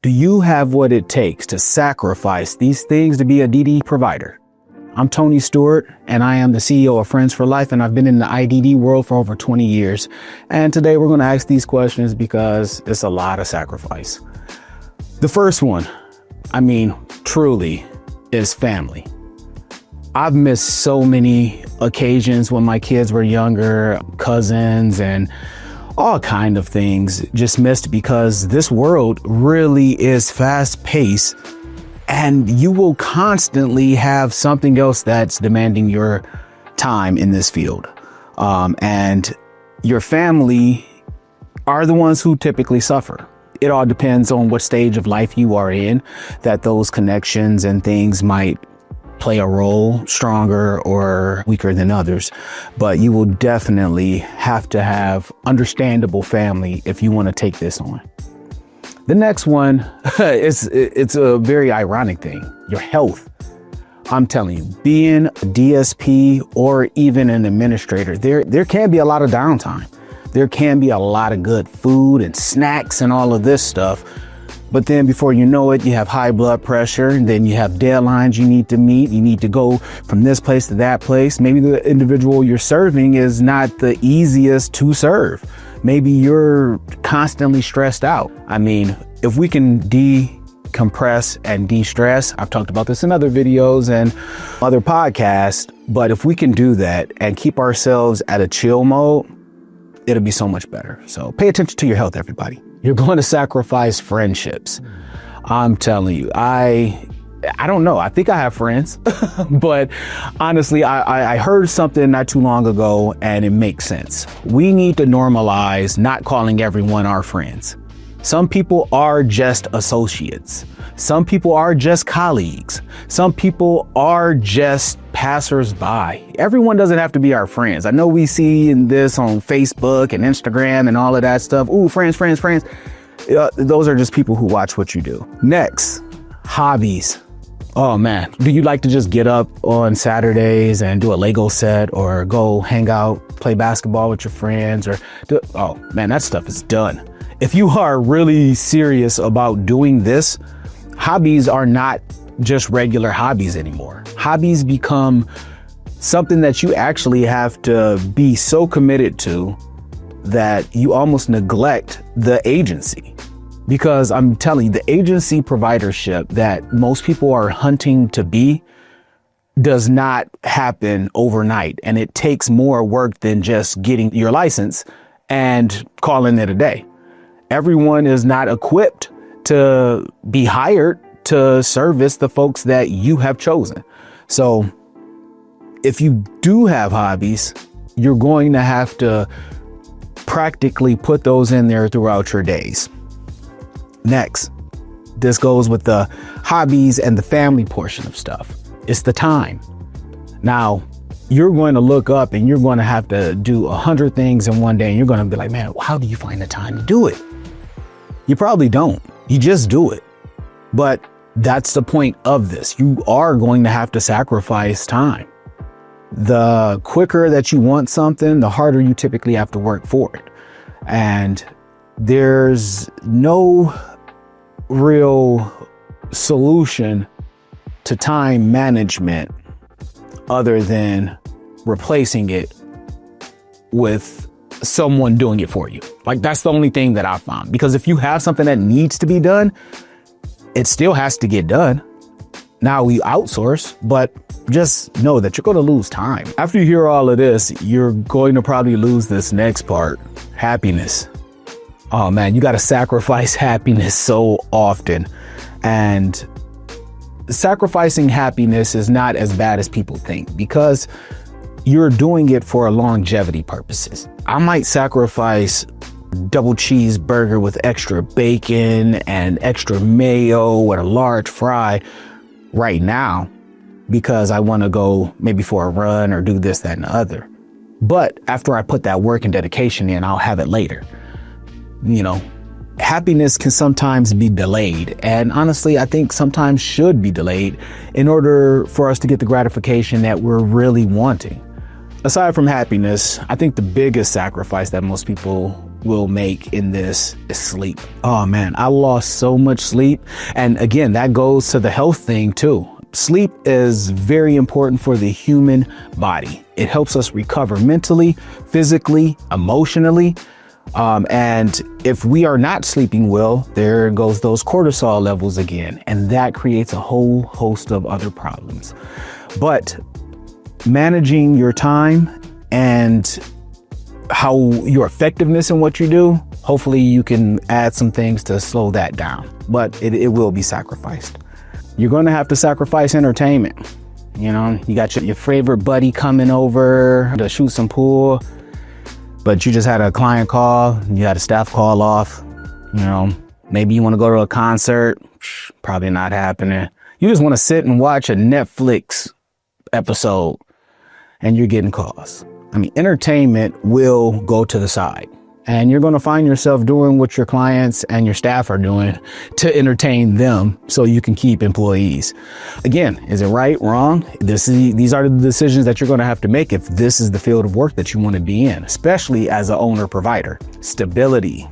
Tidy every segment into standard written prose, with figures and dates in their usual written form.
Do you have what it takes to sacrifice these things to be a DD provider? I'm Tony Stuart, and I am the CEO of Friends for Life, and I've been in the IDD world for over 20 years. And today we're going to ask these questions because it's a lot of sacrifice. The first one, truly, is family. I've missed so many occasions when my kids were younger, cousins and all kind of things just missed because this world really is fast paced and you will constantly have something else that's demanding your time in this field. And your family are the ones who typically suffer. It all depends on what stage of life you are in, that those connections and things might play a role, stronger or weaker than others. But you will definitely have to have understandable family if you want to take this on. The next one, it's a very ironic thing, your health. I'm telling you, being a DSP or even an administrator, there can be a lot of downtime. There can be a lot of good food and snacks and all of this stuff. But then before you know it, you have high blood pressure, and then you have deadlines you need to meet. You need to go from this place to that place. Maybe the individual you're serving is not the easiest to serve. Maybe you're constantly stressed out. If we can decompress and de-stress, I've talked about this in other videos and other podcasts, but if we can do that and keep ourselves at a chill mode, it'll be so much better. So pay attention to your health, everybody. You're going to sacrifice friendships. I'm telling you, I don't know. I think I have friends, but honestly, I heard something not too long ago and it makes sense. We need to normalize not calling everyone our friends. Some people are just associates. Some people are just colleagues. Some people are just passersby. Everyone doesn't have to be our friends. I know we see this on Facebook and Instagram and all of that stuff. Ooh, friends. Those are just people who watch what you do. Next, hobbies. Oh man, do you like to just get up on Saturdays and do a Lego set or go hang out, play basketball with your friends oh man, that stuff is done. If you are really serious about doing this, hobbies are not just regular hobbies anymore. Hobbies become something that you actually have to be so committed to that you almost neglect the agency. Because I'm telling you, the agency providership that most people are hunting to be does not happen overnight. And it takes more work than just getting your license and calling it a day. Everyone is not equipped to be hired to service the folks that you have chosen. So if you do have hobbies, you're going to have to practically put those in there throughout your days. Next, this goes with the hobbies and the family portion of stuff. It's the time. Now, you're going to look up and you're going to have to do 100 things in one day. And you're going to be like, man, how do you find the time to do it? You probably don't. You just do it. But that's the point of this. You are going to have to sacrifice time. The quicker that you want something, the harder you typically have to work for it. And there's no real solution to time management other than replacing it with someone doing it for you. Like, that's the only thing that I found, because if you have something that needs to be done, it still has to get done. Now we outsource, but just know that you're going to lose time. After you hear all of this, you're going to probably lose this next part, happiness. Oh man, you got to sacrifice happiness so often. And sacrificing happiness is not as bad as people think, because you're doing it for longevity purposes. I might sacrifice double cheeseburger with extra bacon and extra mayo with a large fry right now because I want to go maybe for a run or do this, that, and the other. But after I put that work and dedication in, I'll have it later. Happiness can sometimes be delayed. And honestly, I think sometimes should be delayed in order for us to get the gratification that we're really wanting. Aside from happiness, I think the biggest sacrifice that most people will make in this is sleep. Oh man, I lost so much sleep. And again, that goes to the health thing too. Sleep is very important for the human body. It helps us recover mentally, physically, emotionally. And if we are not sleeping well, there goes those cortisol levels again. And that creates a whole host of other problems. But managing your time and how your effectiveness in what you do, hopefully you can add some things to slow that down, but it will be sacrificed. You're going to have to sacrifice entertainment. You know, you got your favorite buddy coming over to shoot some pool, but you just had a client call, you had a staff call off. You know, maybe you want to go to a concert, probably not happening. You just want to sit and watch a Netflix episode and you're getting calls. I mean, entertainment will go to the side and you're going to find yourself doing what your clients and your staff are doing to entertain them so you can keep employees. Again, is it right, wrong? These are the decisions that you're going to have to make if this is the field of work that you want to be in, especially as an owner provider. Stability.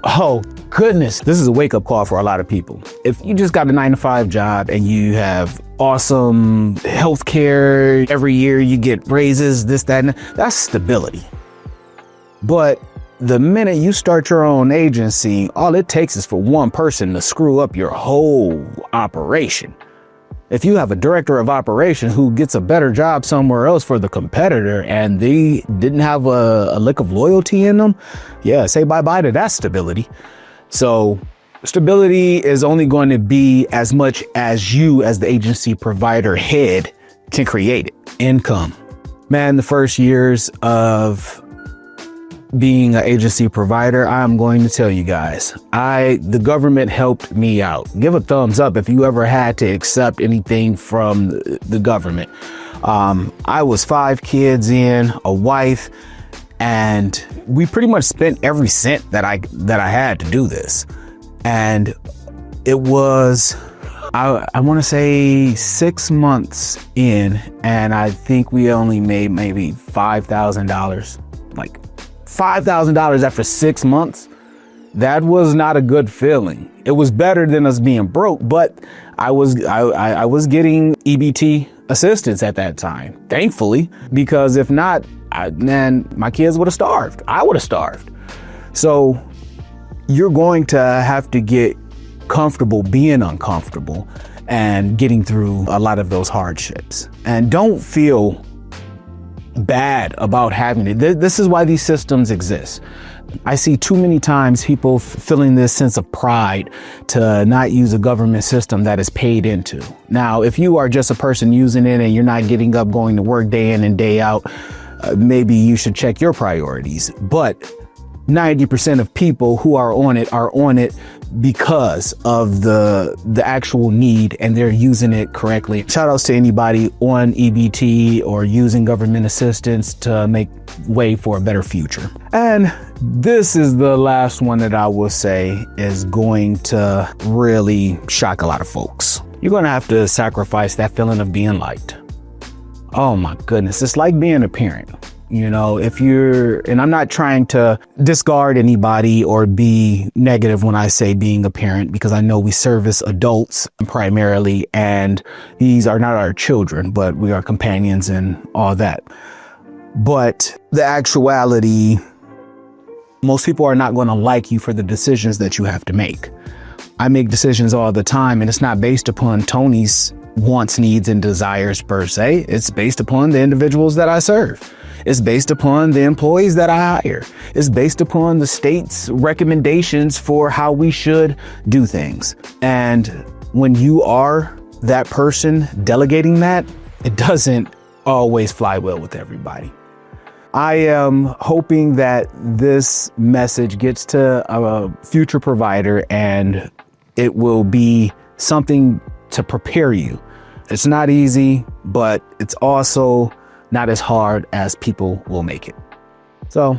Oh goodness, this is a wake-up call for a lot of people. If you just got a 9-to-5 job and you have awesome health care, every year you get raises, this, that, and that's stability. But the minute you start your own agency, all it takes is for one person to screw up your whole operation. If you have a director of operations who gets a better job somewhere else for the competitor and they didn't have a lick of loyalty in them, yeah, say bye-bye to that stability. So stability is only going to be as much as you as the agency provider head can create it. Income. Man, the first years of being an agency provider, I'm going to tell you guys, the government helped me out. Give a thumbs up if you ever had to accept anything from the government. I was 5 kids in, a wife, and we pretty much spent every cent that I had to do this. And it was, I want to say 6 months in, and I think we only made maybe $5,000, like $5,000 after 6 months. That was not a good feeling. It was better than us being broke, but I was getting EBT assistance at that time, thankfully, because if not, man, my kids would have starved. I would have starved. So you're going to have to get comfortable being uncomfortable and getting through a lot of those hardships. And don't feel bad about having it. This is why these systems exist. I see too many times people feeling this sense of pride to not use a government system that is paid into. Now, if you are just a person using it and you're not getting up, going to work day in and day out, maybe you should check your priorities. But 90% of people who are on it because of the actual need, and they're using it correctly. Shout outs to anybody on EBT or using government assistance to make way for a better future. And this is the last one that I will say is going to really shock a lot of folks. You're going to have to sacrifice that feeling of being liked. Oh my goodness. It's like being a parent. You know, and I'm not trying to discard anybody or be negative when I say being a parent, because I know we service adults primarily, and these are not our children, but we are companions and all that. But the actuality, most people are not going to like you for the decisions that you have to make. I make decisions all the time, and it's not based upon Tony's wants, needs, and desires per se. It's based upon the individuals that I serve. It's based upon the employees that I hire. It's based upon the state's recommendations for how we should do things. And when you are that person delegating that, it doesn't always fly well with everybody. I am hoping that this message gets to a future provider and it will be something to prepare you. It's not easy, but it's also not as hard as people will make it. So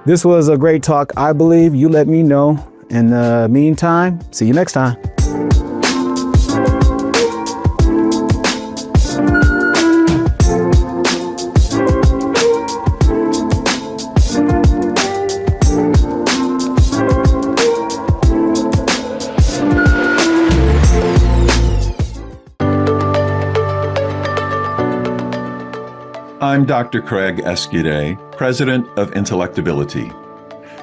this was a great talk. I believe. You let me know. In the meantime, see you next time. I'm Dr. Craig Escudé, President of IntellectAbility.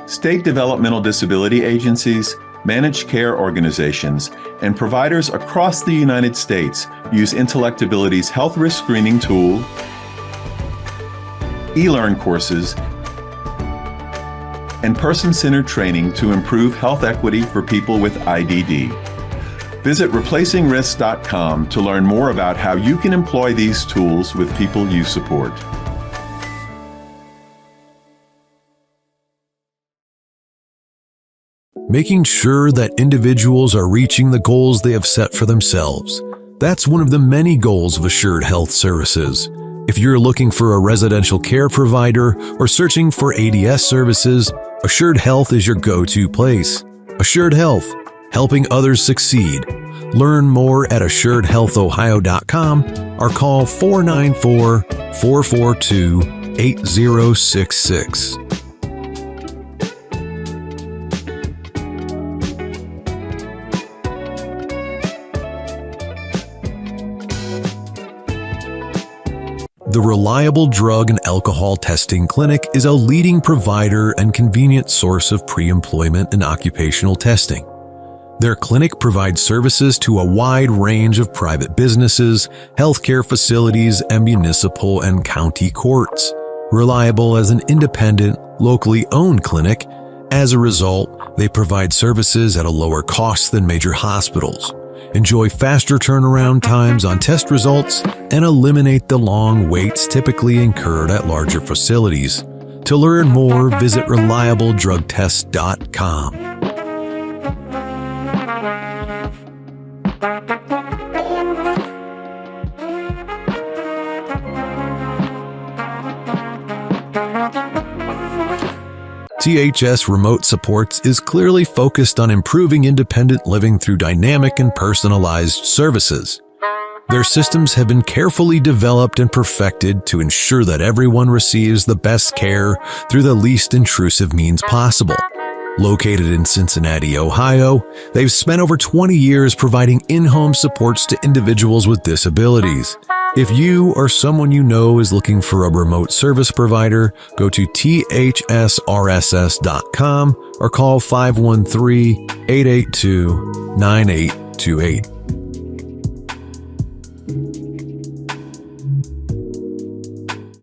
State developmental disability agencies, managed care organizations, and providers across the United States use IntellectAbility's health risk screening tool, e-learn courses, and person-centered training to improve health equity for people with IDD. Visit replacingrisks.com to learn more about how you can employ these tools with people you support. Making sure that individuals are reaching the goals they have set for themselves. That's one of the many goals of Assured Health Services. If you're looking for a residential care provider or searching for ADS services, Assured Health is your go-to place. Assured Health, helping others succeed. Learn more at assuredhealthohio.com or call 494-442-8066. The Reliable Drug and Alcohol Testing Clinic is a leading provider and convenient source of pre-employment and occupational testing. Their clinic provides services to a wide range of private businesses, healthcare facilities, and municipal and county courts. Reliable as an independent, locally owned clinic, as a result, they provide services at a lower cost than major hospitals. Enjoy faster turnaround times on test results and eliminate the long waits typically incurred at larger facilities. To learn more, visit reliabledrugtest.com. THS Remote Supports is clearly focused on improving independent living through dynamic and personalized services. Their systems have been carefully developed and perfected to ensure that everyone receives the best care through the least intrusive means possible. Located in Cincinnati, Ohio, they've spent over 20 years providing in-home supports to individuals with disabilities. If you or someone you know is looking for a remote service provider, go to thsrss.com or call 513-882-9828.